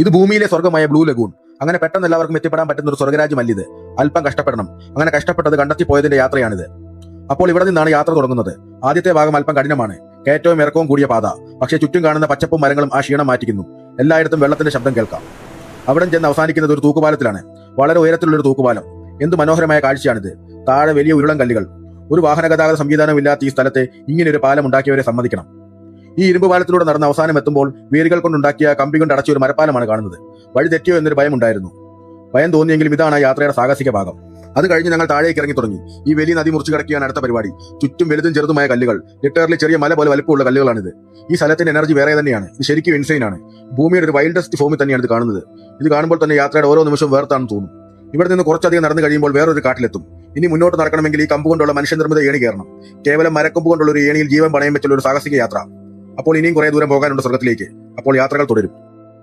ഇത് ഭൂമിയിലെ സ്വർഗമായ blue lagoon. അങ്ങനെ പെട്ടെന്ന് എല്ലാവർക്കും എത്തിപ്പെടാൻ പറ്റുന്ന ഒരു സ്വർഗരാജ്യമല്ലിത്. അല്പം കഷ്ടപ്പെടണം. അങ്ങനെ കഷ്ടപ്പെട്ടത് കണ്ടെത്തി പോയതിന്റെ യാത്രയാണിത്. അപ്പോൾ ഇവിടെ നിന്നാണ് യാത്ര തുടങ്ങുന്നത്. ആദ്യത്തെ ഭാഗം അല്പം കഠിനമാണ്. കയറ്റവും ഇറക്കവും കൂടിയ പാത. പക്ഷേ ചുറ്റും കാണുന്ന പച്ചപ്പും മരങ്ങളും ആ ക്ഷീണം മാറ്റിക്കുന്നു. എല്ലായിടത്തും വെള്ളത്തിന്റെ ശബ്ദം കേൾക്കാം. അവിടെ ചെന്ന് അവസാനിക്കുന്നത് ഒരു തൂക്കുപാലത്തിലാണ്. വളരെ ഉയരത്തിലുള്ളൊരു തൂക്കുപാലം. എന്ത് മനോഹരമായ കാഴ്ചയാണിത്. താഴെ വലിയ ഉരുളൻ കല്ലുകൾ. ഒരു വാഹന ഗതാഗത സംവിധാനമില്ലാത്ത ഈ സ്ഥലത്തെ ഇങ്ങനെ ഒരു പാലം ഉണ്ടാക്കിയവരെ സമ്മതിക്കണം. ഈ ഇരുമ്പ് പാലത്തിലൂടെ നടന്ന അവസാനം എത്തുമ്പോൾ വേരുകൾ കൊണ്ടുണ്ടാക്കിയ കമ്പി കൊണ്ട് അടച്ച ഒരു മരപ്പാലമാണ് കാണുന്നത്. വഴി തെറ്റിയോ എന്നൊരു ഭയം ഉണ്ടായിരുന്നു. ഭയം തോന്നിയെങ്കിലും ഇതാണ് ആ യാത്രയുടെ സാഹസിക ഭാഗം. അത് കഴിഞ്ഞ് ഞങ്ങൾ താഴേക്ക് ഇറങ്ങി തുടങ്ങി. ഈ വലിയ നദി മുറിച്ചു കിടക്കുകയാണ് അടുത്ത പരിപാടി. ചുറ്റും വലുതും ചെറുതുമായ കല്ലുകൾ. ലിറ്ററലി ചെറിയ മല പോലെ വലുപ്പമുള്ള കല്ലുകളാണിത്. ഈ സ്ഥലത്തിന്റെ എനർജി വേറെ തന്നെയാണ്. ഇത് ശരിക്കും ഇൻസൈൻ ആണ്. ഭൂമിയുടെ ഒരു വൈൽഡസ്റ്റ് ഫോമിൽ തന്നെയാണ് ഇത് കാണുന്നത്. ഇത് കാണുമ്പോൾ തന്നെ യാത്രയുടെ ഓരോ നിമിഷവും വേർത്താണെന്ന് തോന്നും. ഇവിടെ നിന്ന് കുറച്ചധികം നടന്നു കഴിയുമ്പോൾ വേറൊരു കാട്ടിലെത്തും. ഇനി മുന്നോട്ട് നടക്കണമെങ്കിൽ ഈ കമ്പ് കൊണ്ടുള്ള മനുഷ്യനിർമ്മിത ഏണി കയറണം. കേവലം മരക്കൊമ്പ് കൊണ്ടുള്ള ഒരു ഏണിയിൽ ജീവൻ പണയം വെച്ചുള്ള ഒരു സാഹസിക യാത്ര. അപ്പോൾ ഇനിയും കുറെ ദൂരം പോകാനുണ്ട് സ്വർഗത്തിലേക്ക്. അപ്പോൾ യാത്രകൾ തുടരും.